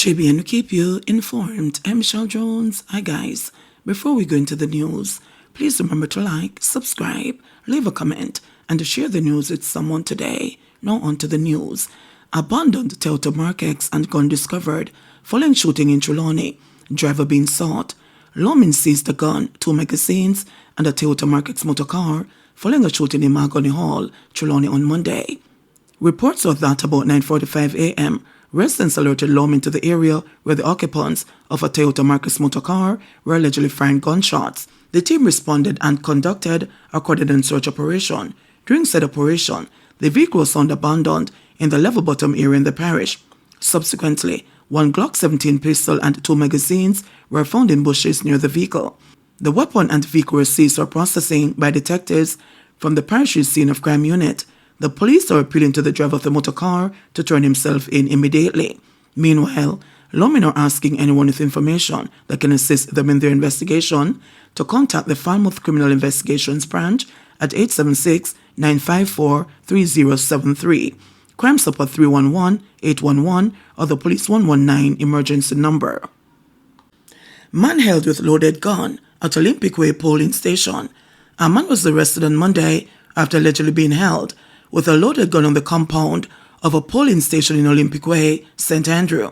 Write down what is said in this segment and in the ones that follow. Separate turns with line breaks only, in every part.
JBNN will keep you informed. I'm Michelle Jones. Hi guys. Before we go into the news, please remember to like, subscribe, leave a comment, and to share the news with someone today. Now on to the news. Abandoned Toyota Mark-X and gun discovered following shooting in Trelawney. Driver being sought. Lawmen seized the gun, 2 magazines, and a Toyota Mark-X motor car following a shooting in Mahogany Hall, Trelawney on Monday. Reports of that about 9:45 a.m., residents alerted lawmen to the area where the occupants of a Toyota Mark-X motor car were allegedly firing gunshots. The team responded and conducted a coordinated search operation. During said operation, the vehicle was found abandoned in the level bottom area in the parish. Subsequently, 1 Glock 17 pistol and 2 magazines were found in bushes near the vehicle. The weapon and vehicle were seized for processing by detectives from the parish's scene of crime unit. The police are appealing to the driver of the motor car to turn himself in immediately. Meanwhile, lawmen are asking anyone with information that can assist them in their investigation to contact the Falmouth Criminal Investigations Branch at 876-954-3073, Crime Support 311-811, or the Police 119 emergency number. Man held with loaded gun at Olympic Way polling station. A man was arrested on Monday after allegedly being held with a loaded gun on the compound of a polling station in Olympic Way, St. Andrew.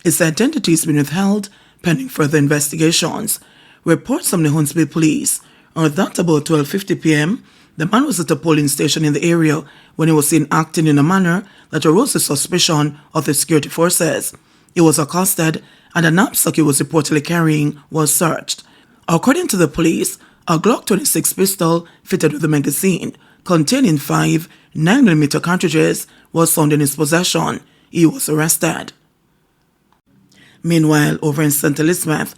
His identity has been withheld pending further investigations. Reports from the Huntsville police are that about 12:50 p.m., the man was at a polling station in the area when he was seen acting in a manner that arose the suspicion of the security forces. He was accosted and a knapsack he was reportedly carrying was searched. According to the police, a Glock 26 pistol fitted with a magazine containing 5 9mm cartridges was found in his possession. He was arrested. Meanwhile, over in St. Elizabeth,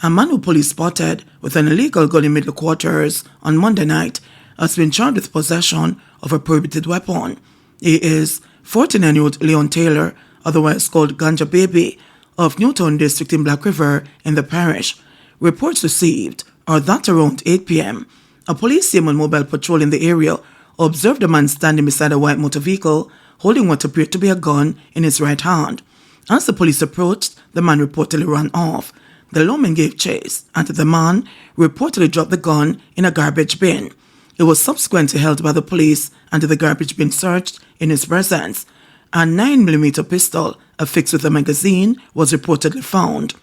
a man who police spotted with an illegal gun in middle quarters on Monday night has been charged with possession of a prohibited weapon. He is 49-year-old Leon Taylor, otherwise called Ganja Baby, of Newtown District in Black River in the parish. Reports received are that around 8 p.m., a police team on mobile patrol in the area observed a man standing beside a white motor vehicle holding what appeared to be a gun in his right hand. As the police approached, the man reportedly ran off. The lawman gave chase, and the man reportedly dropped the gun in a garbage bin. It was subsequently held by the police and the garbage bin searched in his presence. A 9mm pistol affixed with a magazine was reportedly found.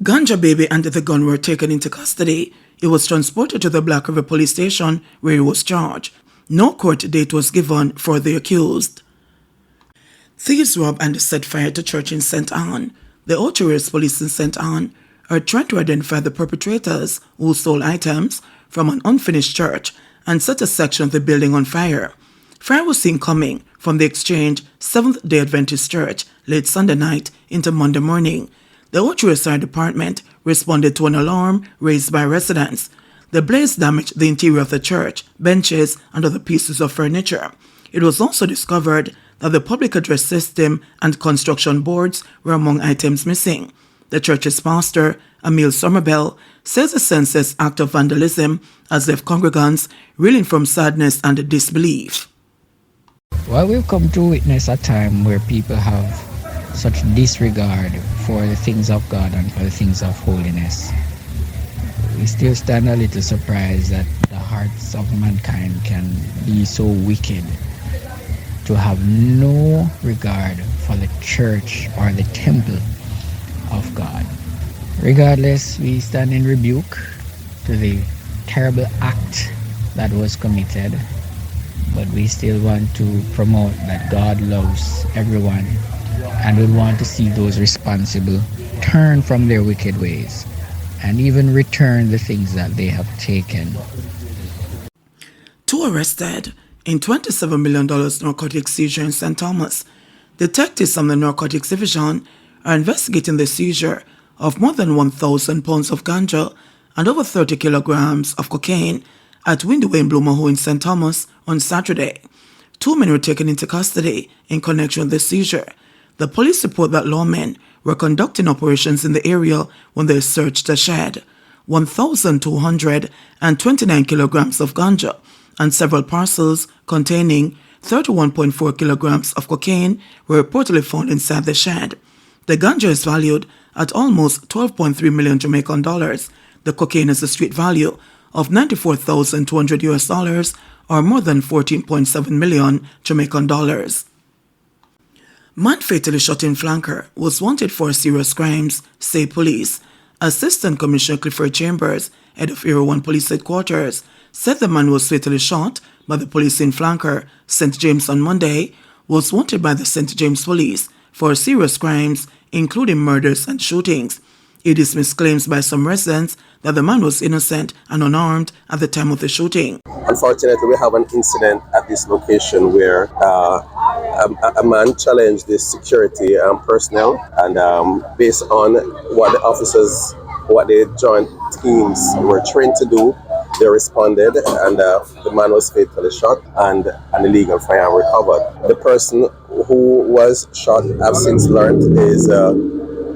Ganja Baby and the gun were taken into custody. He was transported to the Black River police station where he was charged. No court date was given for the accused. Thieves robbed and set fire to church in St. Anne. The Ocho-Rios police in St. Anne are trying to identify the perpetrators who stole items from an unfinished church and set a section of the building on fire. Fire was seen coming from the Exchange Seventh-day Adventist Church late Sunday night into Monday morning. The Ocho-Rios Fire Department responded to an alarm raised by residents. The blaze damaged the interior of the church, benches, and other pieces of furniture. It was also discovered that the public address system and construction boards were among items missing. The church's pastor, Emil Somerville, says the senseless act of vandalism has left congregants reeling from sadness and disbelief.
Well, we've come to witness a time where people have such disregard for the things of God and for the things of holiness. We still stand a little surprised that the hearts of mankind can be so wicked to have no regard for the church or the temple of God. Regardless, we stand in rebuke to the terrible act that was committed, but we still want to promote that God loves everyone and would want to see those responsible turn from their wicked ways and even return the things that they have taken.
2 arrested in $27 million narcotics seizure in St. Thomas. Detectives from the Narcotics Division are investigating the seizure of more than 1,000 pounds of ganja and over 30 kilograms of cocaine at Windway in Bloomahoe in St. Thomas on Saturday. 2 men were taken into custody in connection with the seizure. The police report that lawmen were conducting operations in the area when they searched a shed. 1,229 kilograms of ganja and several parcels containing 31.4 kilograms of cocaine were reportedly found inside the shed. The ganja is valued at almost 12.3 million Jamaican dollars. The cocaine has a street value of 94,200 US dollars, or more than 14.7 million Jamaican dollars. Man fatally shot in flanker was wanted for serious crimes, say police. Assistant Commissioner Clifford Chambers, head of Area 1 Police Headquarters, said the man was fatally shot by the police in flanker, St. James on Monday, was wanted by the St. James Police for serious crimes, including murders and shootings. He dismissed claims by some residents that the man was innocent and unarmed at the time of the shooting.
Unfortunately, we have an incident at this location where a man challenged the security personnel, and based on what the officers, what the joint teams were trained to do, they responded, and the man was fatally shot and an illegal firearm recovered. The person who was shot, I've since learned, is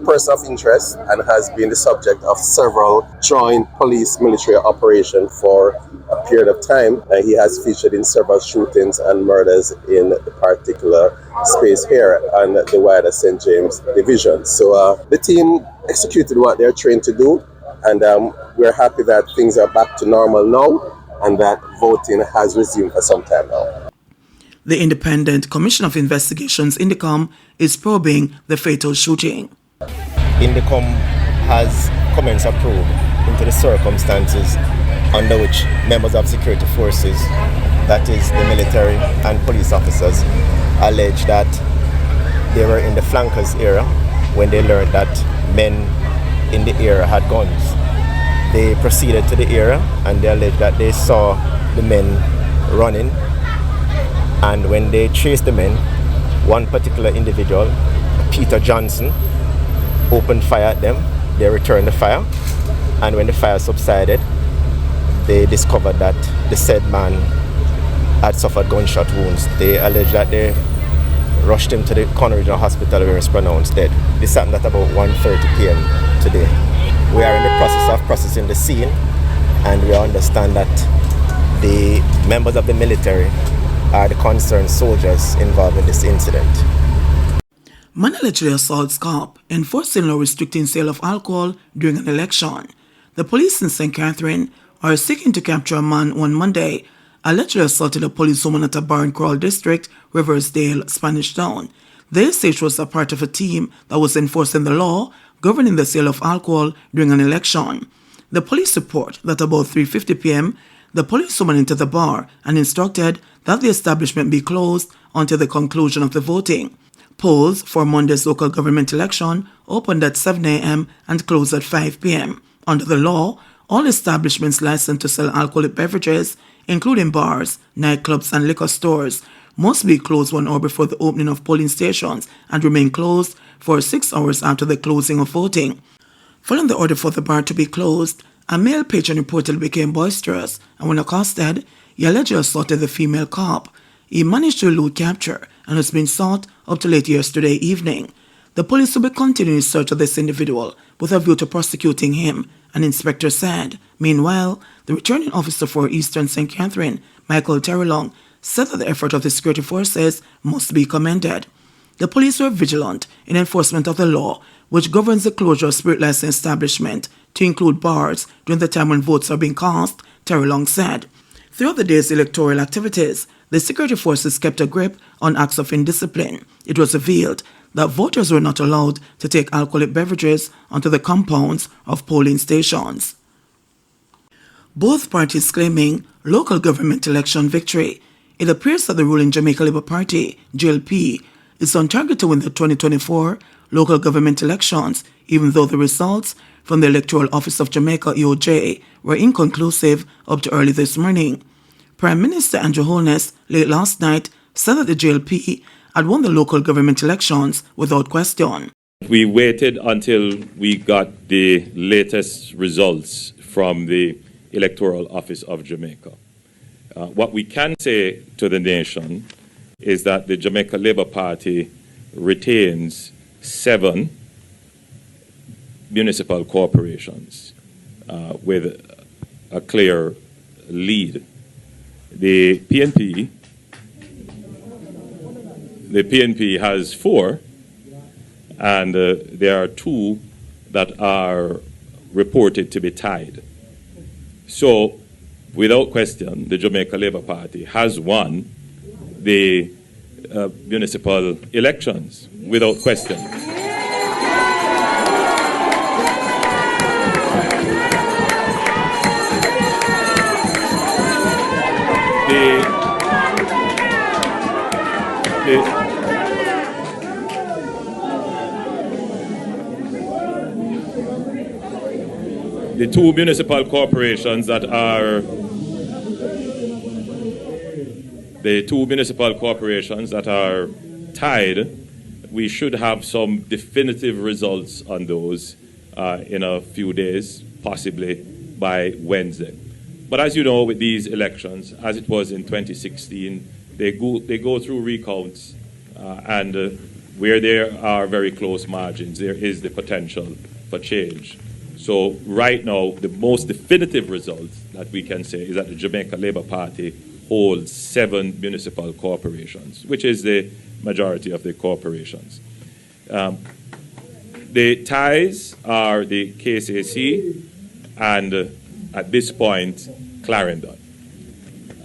person of interest and has been the subject of several joint police-military operations for a period of time. He has featured in several shootings and murders in the particular space here and the wider St. James division. So the team executed what they're trained to do, and we're happy that things are back to normal now and that voting has resumed for some time now.
The Independent Commission of Investigations, INDECOM, is probing the fatal shooting.
INDECOM has comments approved into the circumstances under which members of security forces, that is the military and police officers, allege that they were in the flankers area when they learned that men in the area had guns. They proceeded to the area and they allege that they saw the men running, and when they chased the men, one particular individual, Peter Johnson, opened fire at them. They returned the fire, and when the fire subsided, they discovered that the said man had suffered gunshot wounds. They allege that they rushed him to the Conner Regional Hospital where he was pronounced dead. This happened at about 1:30 p.m. today. We are in the process of processing the scene, and we understand that the members of the military are the concerned soldiers involved in this incident.
Man allegedly assaults cop, enforcing law restricting sale of alcohol during an election. The police in St. Catherine are seeking to capture a man on Monday allegedly assaulted a policewoman at a bar in Coral District, Riversdale, Spanish Town. They say she was a part of a team that was enforcing the law governing the sale of alcohol during an election. The police report that about 3:50 p.m., the policewoman entered the bar and instructed that the establishment be closed until the conclusion of the voting. Polls for Monday's local government election opened at 7 a.m. and closed at 5 p.m. Under the law, all establishments licensed to sell alcoholic beverages, including bars, nightclubs, and liquor stores, must be closed 1 hour before the opening of polling stations and remain closed for 6 hours after the closing of voting. Following the order for the bar to be closed, a male patron reportedly became boisterous, and when accosted, he allegedly assaulted the female cop. He managed to elude capture and has been sought up to late yesterday evening. The police will be continuing the search of this individual with a view to prosecuting him, an inspector said. Meanwhile, the returning officer for Eastern St. Catherine, Michael Terrelong, said that the effort of the security forces must be commended. The police were vigilant in enforcement of the law, which governs the closure of spirit license establishment to include bars during the time when votes are being cast, Terrelong said. Throughout the day's electoral activities, the security forces kept a grip on acts of indiscipline. It was revealed that voters were not allowed to take alcoholic beverages onto the compounds of polling stations. Both parties claiming local government election victory. It appears that the ruling Jamaica Labour Party, JLP, is on target to win the 2024 local government elections, even though the results from the Electoral Office of Jamaica, EOJ, were inconclusive up to early this morning. Prime Minister Andrew Holness late last night said that the JLP had won the local government elections without question.
We waited until we got the latest results from the Electoral Office of Jamaica. What we can say to the nation is that the Jamaica Labour Party retains 7 municipal corporations with a clear lead. The PNP has 4, and there are two that are reported to be tied. So, without question, the Jamaica Labour Party has won the municipal elections, without question. The two municipal corporations that are tied, we should have some definitive results on those in a few days, possibly by Wednesday. But as you know, with these elections, as it was in 2016, they go through recounts, and where there are very close margins, there is the potential for change. So right now, the most definitive result that we can say is that the Jamaica Labour Party holds 7 municipal corporations, which is the majority of the corporations. The ties are the KCAC and, at this point, Clarendon.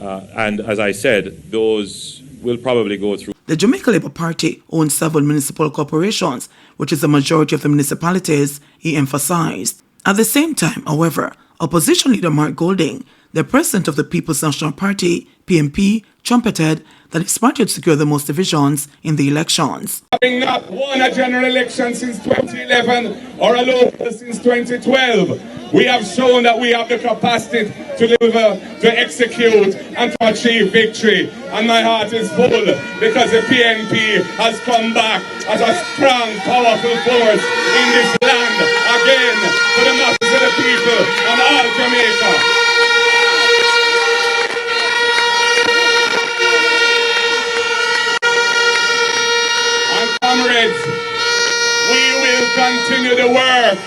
And as I said, those will probably go through.
The Jamaica Labour Party owns 7 municipal corporations, which is the majority of the municipalities, he emphasized. At the same time, however, opposition leader Mark Golding, the president of the People's National Party, PNP, trumpeted that his party would secure the most divisions in the elections.
Having not won a general election since 2011 or a local since 2012, we have shown that we have the capacity to deliver, to execute, and to achieve victory. And my heart is full because the PNP has come back as a strong, powerful force in this land again for the masses of the people and all Jamaica. Comrades, we will continue the work.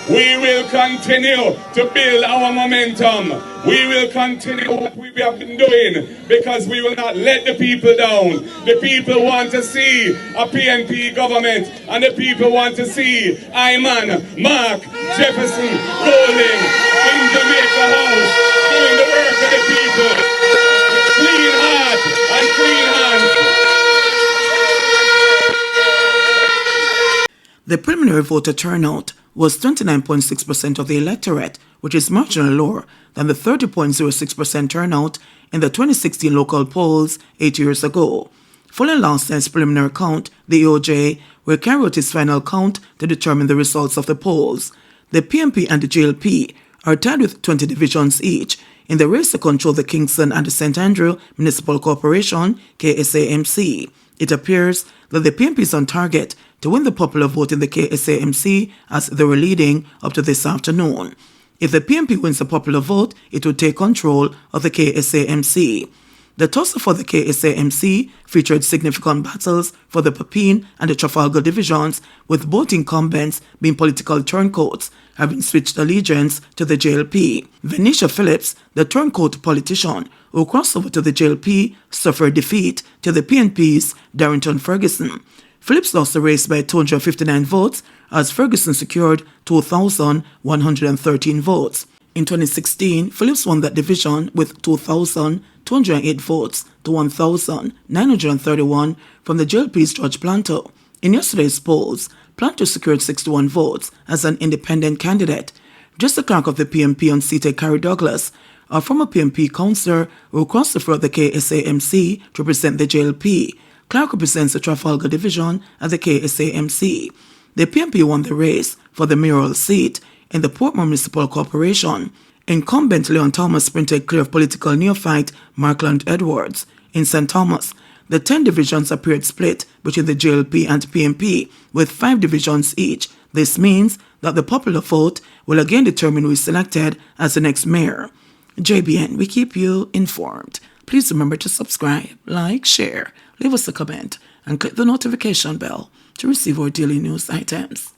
We will continue to build our momentum. We will continue what we have been doing because we will not let the people down. The people want to see a PNP government, and the people want to see Iman, Mark, Jefferson rolling in Jamaica House, doing the work of the people. Clean heart and clean hands.
The preliminary voter turnout was 29.6% of the electorate, which is marginally lower than the 30.06% turnout in the 2016 local polls 8 years ago. Following last night's preliminary count, the EOJ will carry out its final count to determine the results of the polls. The PNP and the JLP are tied with 20 divisions each in the race to control the Kingston and the St. Andrew Municipal Corporation, KSAMC. It appears that the PNP is on target to win the popular vote in the KSAMC as they were leading up to this afternoon. If the PNP wins the popular vote, it would take control of the KSAMC. The tussle for the KSAMC featured significant battles for the Pepin and the Trafalgar divisions, with both incumbents being political turncoats, having switched allegiance to the JLP. Venetia Phillips, the turncoat politician who crossed over to the JLP, suffered defeat to the PNP's Darrington Ferguson. Phillips lost the race by 259 votes, as Ferguson secured 2,113 votes. In 2016, Phillips won that division with 2,208 votes to 1,931 from the JLP's George Planto. In yesterday's polls, Planto secured 61 votes as an independent candidate. Just the clerk of the PNP unseated Carrie Douglas, a former PNP councillor who crossed the floor of the KSAMC to represent the JLP. Clark represents the Trafalgar division at the KSAMC. The PNP won the race for the mayoral seat in the Portmore Municipal Corporation. Incumbent Leon Thomas sprinted clear of political neophyte Markland Edwards. In St. Thomas, the 10 divisions appeared split between the JLP and PNP, with 5 divisions each. This means that the popular vote will again determine who is selected as the next mayor. JBN, we keep you informed. Please remember to subscribe, like, share, leave us a comment, and click the notification bell to receive our daily news items.